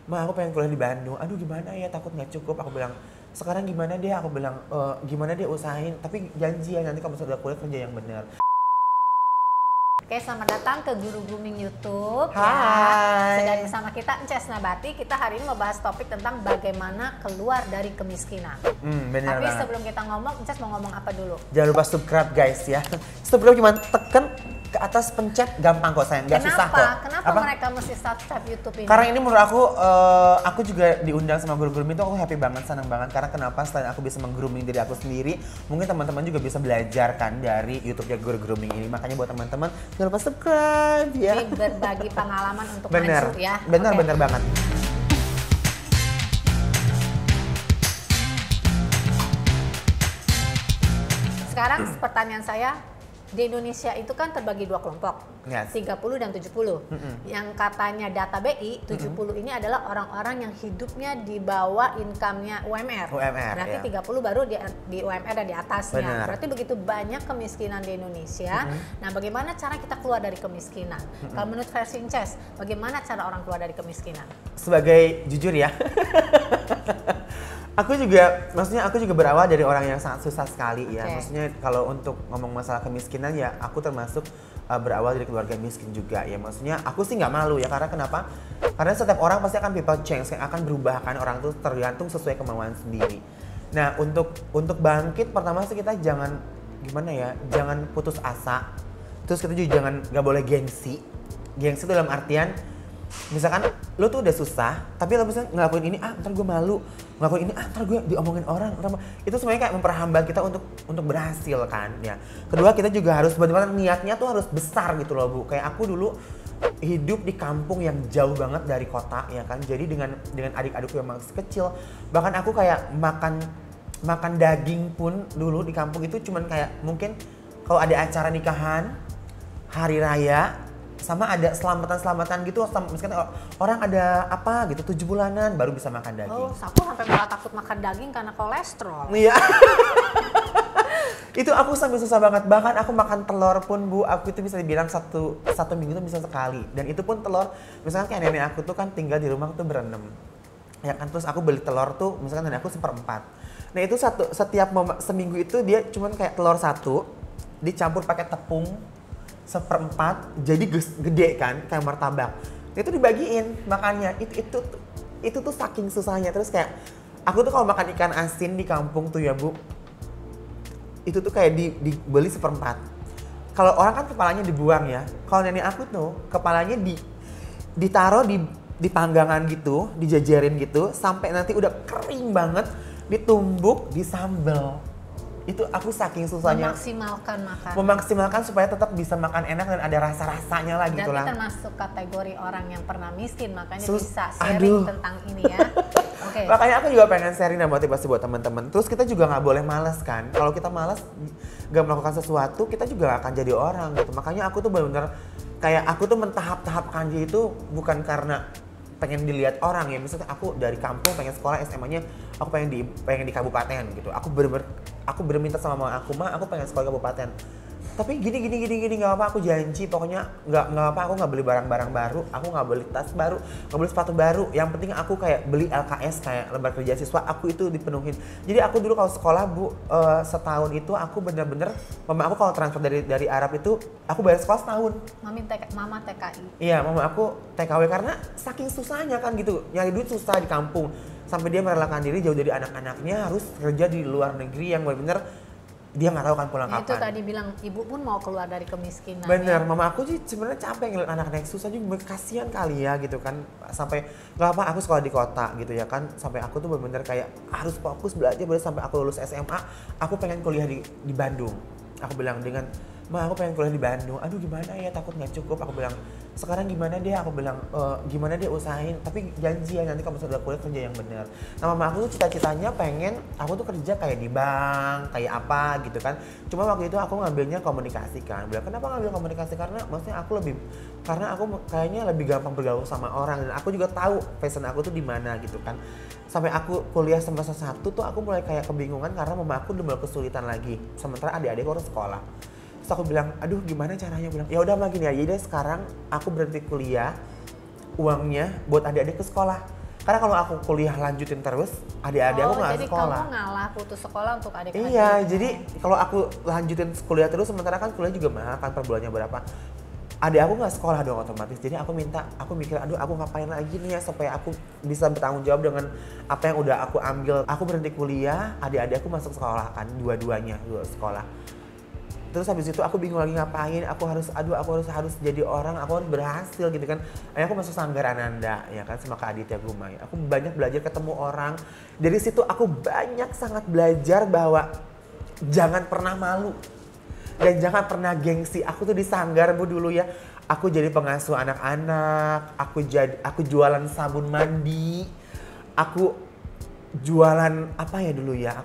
Ma aku pengen kuliah di Bandung, aduh gimana ya takut nggak cukup. Aku bilang sekarang gimana deh, aku bilang gimana deh usahain, tapi janji ya nanti kamu sudah kuliah kerja yang benar. Oke, selamat datang ke Guru Grooming YouTube. Hai. Ya. Sedang bersama kita Ences Nabati. Kita hari ini mau bahas topik tentang bagaimana keluar dari kemiskinan. Bener Tapi banget. sebelum kita ngomong, Ences mau ngomong apa dulu? Jangan lupa subscribe guys ya. Subscribe gimana? Tekan ke atas, pencet, gampang kok sayang, nggak susah kok. Kenapa mereka mesti subscribe YouTube ini? Karena ini menurut aku juga diundang sama guru grooming itu aku happy banget, senang banget. Karena kenapa? Selain aku bisa meng-grooming diri aku sendiri, mungkin teman-teman juga bisa belajar kan dari YouTube-nya guru grooming ini. Makanya buat teman-teman jangan lupa subscribe ya. Ini berbagi pengalaman untuk Bener, maju ya. bener, Oke. bener banget. Sekarang pertanyaan saya, di Indonesia itu kan terbagi dua kelompok, Yes. 30 dan 70. Yang katanya data BI, 70 ini adalah orang-orang yang hidupnya di bawah income-nya UMR. Berarti ya. 30 baru di UMR dan di atasnya. Benar. Berarti begitu banyak kemiskinan di Indonesia. Nah, bagaimana cara kita keluar dari kemiskinan? Kalau menurut versi Ences, bagaimana cara orang keluar dari kemiskinan? Sebagai jujur ya, aku juga berawal dari orang yang sangat susah sekali ya. Oke. Maksudnya kalau untuk ngomong masalah kemiskinan ya, aku termasuk berawal dari keluarga miskin juga ya. Maksudnya aku sih nggak malu ya, karena kenapa? Karena setiap orang pasti akan people change, yang akan berubah kan, orang tuh tergantung sesuai kemauan sendiri. Nah untuk bangkit pertama sih kita jangan jangan putus asa. Terus kita juga nggak boleh gengsi. Gengsi itu dalam artian misalkan lo tuh udah susah, tapi lo misalnya ngelakuin ini, ntar gue malu, ngelakuin ini, ntar gue diomongin orang, itu semuanya kayak memperhambat kita untuk berhasil kan ya. Kedua, kita juga harus benar-benar niatnya tuh harus besar gitu loh Bu. Kayak aku dulu hidup di kampung yang jauh banget dari kota ya kan. Jadi dengan adik-adikku yang masih kecil, bahkan aku kayak makan daging pun dulu di kampung itu cuman kayak mungkin kalau ada acara nikahan, hari raya, sama ada selamatan gitu, misalkan orang ada apa gitu 7 bulanan baru bisa makan daging. Oh, aku sampai malah takut makan daging karena kolesterol. Iya. Itu aku sampai susah banget, bahkan aku makan telur pun Bu, aku itu bisa dibilang satu minggu tuh bisa sekali. Dan itu pun telur, misalkan kayak nenek aku tuh kan tinggal di rumah tuh berenam, ya kan, terus aku beli telur tuh misalkan nenek aku 1/4. Nah itu setiap seminggu itu dia cuman kayak telur 1 dicampur pakai tepung 1/4, jadi gede kan kayak martabak. Itu dibagiin makannya. Itu tuh saking susahnya. Terus kayak aku tuh kalau makan ikan asin di kampung tuh ya Bu, itu tuh kayak dibeli 1/4. Kalau orang kan kepalanya dibuang ya. Kalau nenek aku tuh kepalanya ditaruh di panggangan gitu, dijajarin gitu sampai nanti udah kering banget, ditumbuk di sambal. Itu aku saking susahnya memaksimalkan supaya tetap bisa makan enak dan ada rasa-rasanya lah gitu lah. Berarti termasuk kategori orang yang pernah miskin, makanya bisa sharing tentang ini ya. Oke. Makanya aku juga pengen sharing dan motivasi buat teman-teman. Terus kita juga nggak boleh malas kan. Kalau kita malas nggak melakukan sesuatu, kita juga gak akan jadi orang gitu. Makanya aku tuh benar-benar kayak aku tuh mentahap-tahapkan diri itu bukan karena pengen dilihat orang ya. Misalnya aku dari kampung pengen sekolah SMA-nya aku pengen di kabupaten gitu. Aku bener minta sama mama aku pengen sekolah di kabupaten. Tapi gini nggak apa, aku janji pokoknya nggak apa, aku nggak beli barang-barang baru, aku nggak beli tas baru, nggak beli sepatu baru. Yang penting aku kayak beli LKS kayak lembar kerja siswa, aku itu dipenuhin. Jadi aku dulu kalau sekolah Bu, setahun itu aku bener-bener, mama aku kalau transfer dari Arab itu aku bayar sekolah setahun. Mama TKI. Iya, mama aku TKW karena saking susahnya kan gitu, nyari duit susah di kampung. Sampai dia merelakan diri jauh dari anak-anaknya, harus kerja di luar negeri yang bener-bener dia nggak tahu kan pulang kapan. Itu tadi bilang ibu pun mau keluar dari kemiskinan. Bener, ya? mama aku sih sebenarnya capek ngeliat anak-anak susah juga, kasihan kali ya gitu kan. Sampai nggak apa, aku sekolah di kota gitu ya kan. Sampai aku tuh bener-bener kayak harus fokus belajar sampai aku lulus SMA. Aku pengen kuliah di Bandung. Aku bilang dengan Ma, aku pengen kuliah di Bandung. Aduh gimana ya, takut nggak cukup. Aku bilang sekarang gimana deh, aku bilang gimana deh usahain, tapi janji ya nanti kamu sudah kuliah kerja yang benar. Nah mama aku tuh cita-citanya pengen aku tuh kerja kayak di bank, kayak apa gitu kan. Cuma waktu itu aku ngambilnya komunikasi kan. Bilang kenapa ngambil komunikasi, karena maksudnya karena aku kayaknya lebih gampang bergaul sama orang, dan aku juga tahu passion aku tuh di mana gitu kan. Sampai aku kuliah semester 1 tuh aku mulai kayak kebingungan karena mama aku udah mulai kesulitan lagi. Sementara adik-adikku harus sekolah. Terus aku bilang, aduh gimana caranya? Bilang, ya udah gini aja deh, sekarang aku berhenti kuliah, uangnya buat adik-adik ke sekolah. Karena kalau aku kuliah lanjutin terus, adik-adik aku nggak jadi sekolah. kamu ngalah putus sekolah untuk adik Iya, jadi kalau aku lanjutin kuliah terus, sementara kan kuliah juga mahal kan, per bulannya berapa. Adik aku nggak sekolah dong otomatis, jadi aku mikir, aduh aku ngapain lagi nih ya supaya aku bisa bertanggung jawab dengan apa yang udah aku ambil. Aku berhenti kuliah, adik-adik aku masuk sekolah kan, dua sekolah. Terus habis itu aku bingung lagi ngapain, aku harus jadi orang, aku harus berhasil gitu kan. Akhirnya aku masuk Sanggar Ananda ya kan, sama Kak Aditya Gumai. Aku banyak belajar ketemu orang, dari situ aku sangat belajar bahwa jangan pernah malu. Dan jangan pernah gengsi. Aku tuh di Sanggar Bu dulu ya. Aku jadi pengasuh anak-anak, aku jualan sabun mandi. Aku jualan apa ya dulu ya?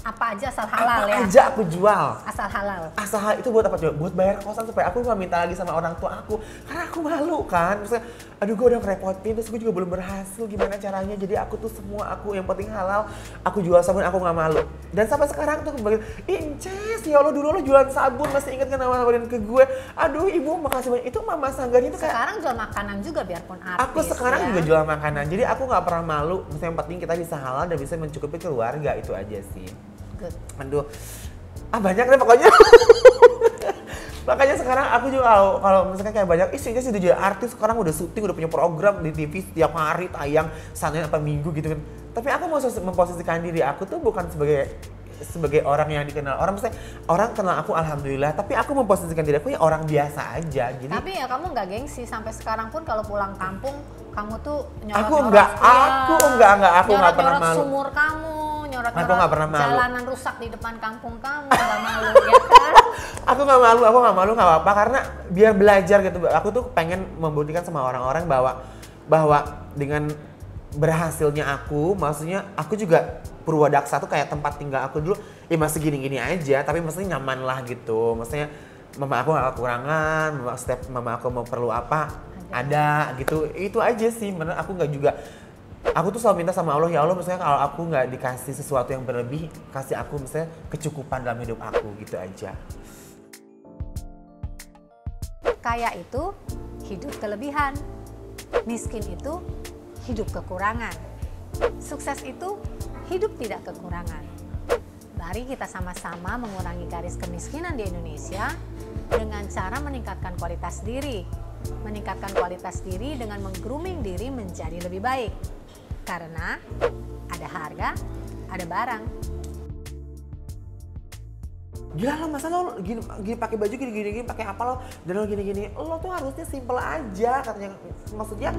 apa aja asal halal ya. Apa aja aku jual. Asal halal. Asal itu buat apa coba? Buat bayar kosan supaya aku nggak minta lagi sama orang tua aku. Karena aku malu kan. Maksudnya, aduh gue udah ngerepotin, terus gue juga belum berhasil. Gimana caranya? Jadi aku tuh semua yang penting halal. Aku jual sabun, aku nggak malu. Dan sampai sekarang tuh kembali, Inces, ya Allah dulu lo jualan sabun, masih inget kan nawarin ke gue. Aduh ibu makasih banyak. Itu mama Sanggarnya tuh kayak... Sekarang jual makanan juga biarpun artis. Aku sekarang ya. juga jual makanan. Jadi aku nggak pernah malu. Maksudnya yang penting kita bisa halal dan bisa mencukupi keluarga, itu aja sih. Aduh, banyak deh pokoknya. Makanya sekarang aku juga kalau misalkan kayak banyak, sih udah jadi artis, sekarang udah syuting, udah punya program di TV setiap hari tayang, Senin apa Minggu gitu kan. Tapi aku mau memposisikan diri aku tuh bukan sebagai orang yang dikenal orang, misalnya orang kenal aku alhamdulillah, tapi aku memposisikan diri aku ya orang biasa aja. Jadi tapi ya kamu nggak gengsi sampai sekarang pun kalau pulang kampung kamu tuh aku nggak pernah malu. Sumur kamu, Aku nggak pernah malu. Jalanan rusak di depan kampung kamu, nggak malu ya kan? Aku nggak malu nggak apa-apa karena biar belajar gitu. Aku tuh pengen membuktikan sama orang-orang bahwa dengan berhasilnya aku, maksudnya aku juga Purwadaksa tuh kayak tempat tinggal aku dulu ya masih gini-gini aja, tapi maksudnya nyaman lah gitu. Maksudnya mama aku nggak kekurangan, setiap mama aku mau perlu apa ada gitu. Itu aja sih, bener aku nggak juga. Aku tuh selalu minta sama Allah, ya Allah misalnya kalau aku nggak dikasih sesuatu yang berlebih, kasih aku misalnya kecukupan dalam hidup aku, gitu aja. Kaya itu hidup kelebihan, miskin itu hidup kekurangan, sukses itu hidup tidak kekurangan. Mari kita sama-sama mengurangi garis kemiskinan di Indonesia dengan cara meningkatkan kualitas diri. Meningkatkan kualitas diri dengan meng-grooming diri menjadi lebih baik. Karena ada harga, ada barang. Gila lo, masa lo gini pakai baju gini pakai apa lo, dan lo gini, lo tuh harusnya simple aja katanya, maksudnya